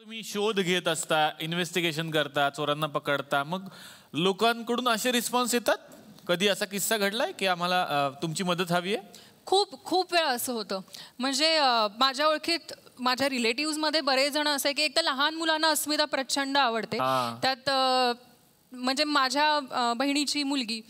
तुम्ही शोध घेत असता, इन्व्हेस्टिगेशन करता, चोरांना पकडता, मग लोकांकडून असे रिस्पॉन्स येतात? कधी असा किस्सा घडलाय की आम्हाला तुमची मदत हवी आहे? खूप वेळा असं होतं. म्हणजे माझ्या ओळखीत माझ्या रिलेटिव्हजमध्ये बरेच जण असे की एक तर लहान मुलांना अस्मिता प्रचंड आवडते. त्यात म्हणजे माझ्या बहिणीची मुलगी,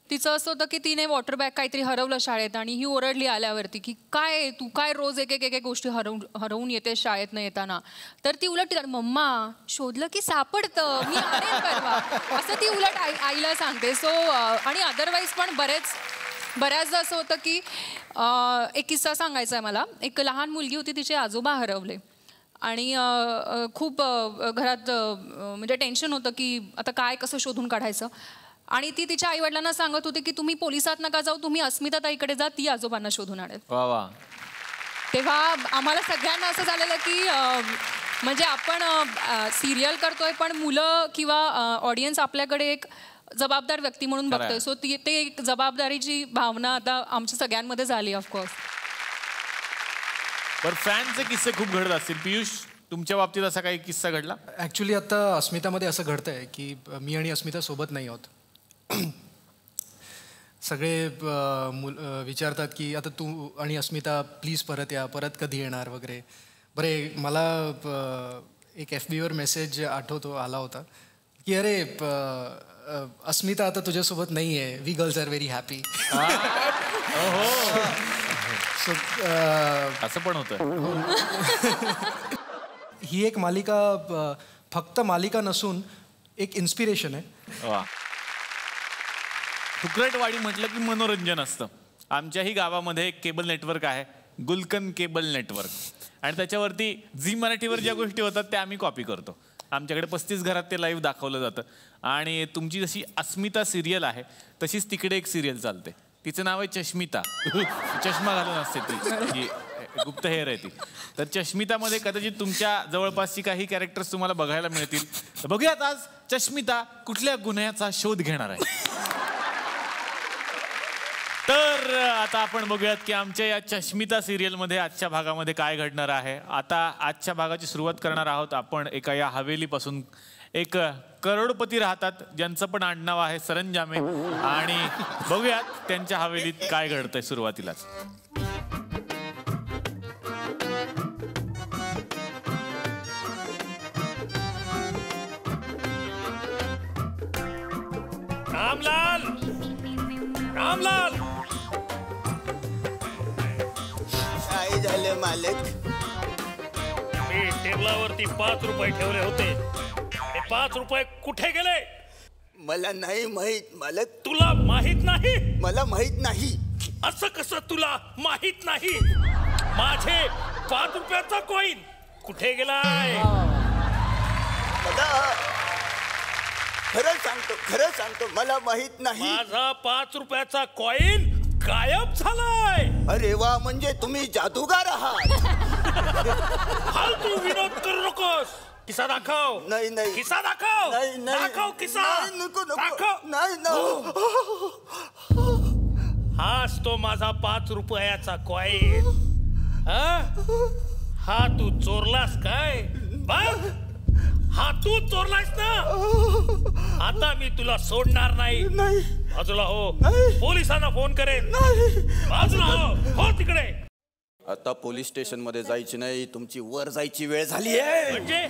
तिचं असं होतं की तिने वॉटर बॅग काहीतरी हरवलं शाळेत आणि ही ओरडली आल्यावरती की काय तू काय रोज एक एक गोष्टी हरवून येते शाळेत न येताना. तर ती उलट मम्मा शोधलं की सापडतं, मी आणेन परवा, असं ती उलट आईला सांगते. सो आणि अदरवाईज पण बऱ्याचदा असं होतं की एक किस्सा सांगायचा आहे मला. एक लहान मुलगी होती, तिचे आजोबा हरवले आणि खूप घरात म्हणजे टेन्शन होतं की आता काय कसं शोधून काढायचं. आणि ती तिच्या आईवडिलांना सांगत होती की तुम्ही पोलिसात नका जाऊ, तुम्ही अस्मिता ताईकडे जा, ती आजोबांना शोधून आणेल. तेव्हा आम्हाला सगळ्यांना असं झालेलं की म्हणजे आपण सिरियल करतोय पण मुलं किंवा ऑडियन्स आपल्याकडे एक जबाबदार व्यक्ती म्हणून बघतोय. सो ते एक जबाबदारीची भावना आता आमच्या सगळ्यांमध्ये झाली. ऑफकोर्स पण फॅनचे किस्से खूप घडत असतील. पियुष, तुमच्या बाबतीत असा काही किस्सा घडला? ॲक्च्युली आता अस्मितामध्ये असं घडतंय की मी आणि अस्मिता सोबत नाही आहोत. सगळे विचारतात की आता तू आणि अस्मिता प्लीज परत या, परत कधी येणार वगैरे. बरे, मला एक FB वर मेसेज आठवतो आला होता की अरे अस्मिता आता तुझ्यासोबत नाही आहे, we girls are very happy. असं पण होतं. ही एक मालिका फक्त मालिका नसून एक इन्स्पिरेशन आहे. तुकरटवाडी म्हटलं की मनोरंजन असतं. आमच्याही गावामध्ये एक केबल नेटवर्क आहे, गुलकन केबल नेटवर्क, आणि त्याच्यावरती झी मराठीवर ज्या गोष्टी होतात त्या आम्ही कॉपी करतो. आमच्याकडे 35 घरात ते लाईव्ह दाखवलं जातं. आणि तुमची जशी अस्मिता सिरियल आहे तशीच तिकडे एक सिरियल चालते, तिचं नाव आहे चष्मिता. चष्मा घालून असते ती, गुप्त हेअर आहे ती. तर चष्मितामध्ये कदाचित तुमच्या जवळपासची काही कॅरेक्टर्स तुम्हाला बघायला मिळतील. तर बघूयात आज चष्मिता कुठल्या गुन्ह्याचा शोध घेणार आहे. तर आता आपण बघूयात की आमच्या या चष्मिता सिरियलमध्ये आजच्या भागामध्ये काय घडणार आहे. आता आजच्या भागाची सुरुवात करणार आहोत आपण एका या हवेलीपासून. एक करोडपती राहतात ज्यांचं पण आडनाव आहे सरंजामे, आणि बघूयात त्यांच्या हवेलीत काय घडतंय सुरुवातीलाच. रामलाल, रामलाल, काय झालं मालक? मी टेबलावरती 5 रुपये ठेवले होते, ते 5 रुपये कुठे गेले? मला नाही माहित मालक. तुला माहित नाही? मला माहित नाही. असं कसं तुला माहित नाही? माझे 5 रुपयाचा कॉइन कुठे गेलाय? खरं सांगतो मला माहित नाही. माझा 5 रुपयाचा कॉइन गायब झालाय. अरे वा, म्हणजे तुम्ही जादूगार आहात. फालतू विनोद करू नकोस. किस्सा दाखव. नाही नाही. किस्सा दाखव. नाही नाही. दाखव किस्सा. नको दाखव. नाही ना. हाच तो माझा 5 रुपयाचा कॉइन. हा तू चोरलास काय? बघ, हा तू चोरलास ना. आता मी तुला सोडणार नाही. बाजूला हो, पोलिसांना फोन करेन. बाजूला हो तिकडे. आता पोलीस स्टेशन मध्ये जायची नाही, तुमची वर जायची वेळ झाली आहे. म्हणजे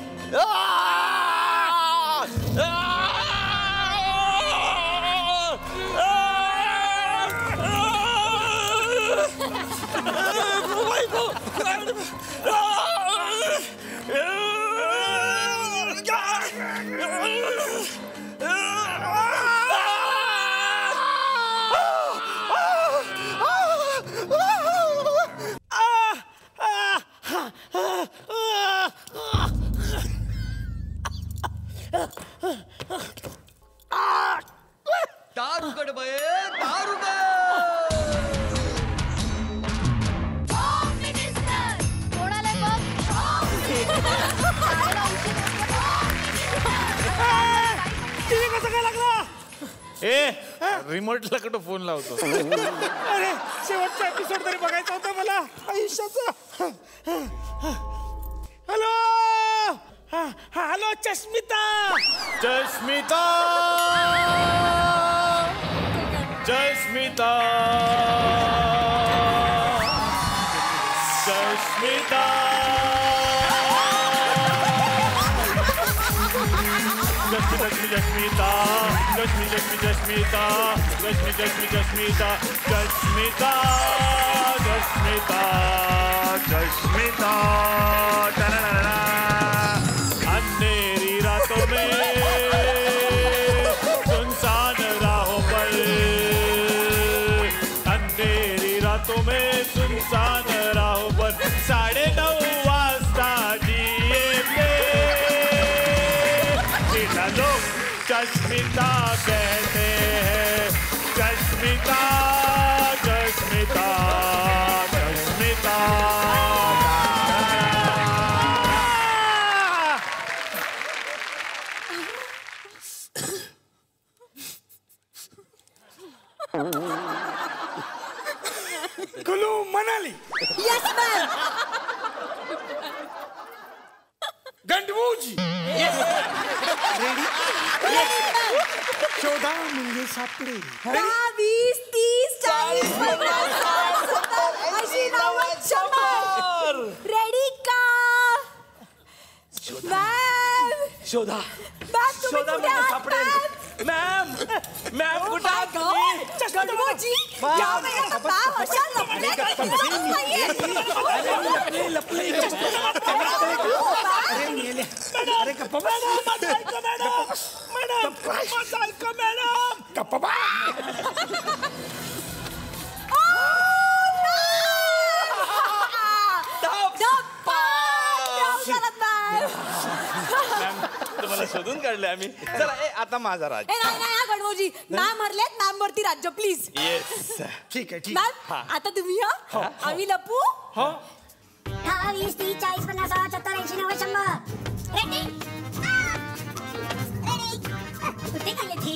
दारुगड बये, दारुगड. टीव्ही कसा काय लागला? रिमोटला कुठं फोन लावतो? अरे, शेवटचा एपिसोड तरी बघायचा होता मला आयुष्याचा. Hello, hello Chashmita. जस्मिता जस्मिता जस्मिता जस्मिता जस्मिता जस्मिता जस्मिता जस्मिता जस्मिता जस्मिता अंधेरी रातों में सुनसान राहों पर अंधेरी रातों में सुनसान राहों पर 9:30 वाजता दिए पे लोग चश्मिता कहते हैं. चश्मिता चश्मिता चश्मिता. कुलू मनाली. Yes ma'am. गंडवूजी. शोधा म्हणजे सापडे. 20, 30, 40, 50, 60, 70, 80, 90, 100. रेडी का मॅम? शोधा. मॅम तुम्ही शोधा कुठे म्हणजे आहात, सापडेल. मॅम? मॅम कुठे आहात तुम्ही? गडबोजी, या वेळेला मॅम अशा लपल्या गडबडच नाहीये. लपले. अरे गप्पा मॅडम. गप्पा. तुम्हाला शोधून काढले आम्ही. चला आता माझा राज. नाही गडबोजी, मॅम हरलेत, मॅम वरती राज्य प्लीज. येस. ठीक आहे. मॅम आता तुम्ही या, आम्ही लपू. 20, 30, 40, 50, 60, 70, 80, 90, 100. रेडी? रेडी? कुठे गेले ते?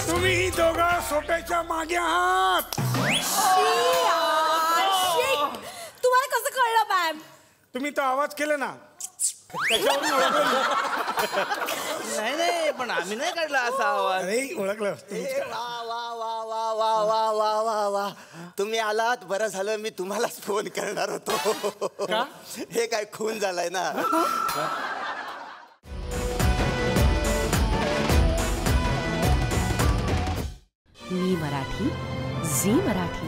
तुम्ही ही दोघं सोप्याच्या मागे आहात. तुम्हाला कसं कळलं मॅम? तुम्ही तो आवाज केला ना त्याच्यावरून ओळखलं. नाही पण आम्ही नाही काढला असा आवाज. अरे ओळखलं. वा वा वा वा वा वा वा वा वा. तुम्ही आलात बरं झालं. मी तुम्हालाच फोन करणार होतो. हे काय खून झालाय ना. मी मराठी, झी मराठी.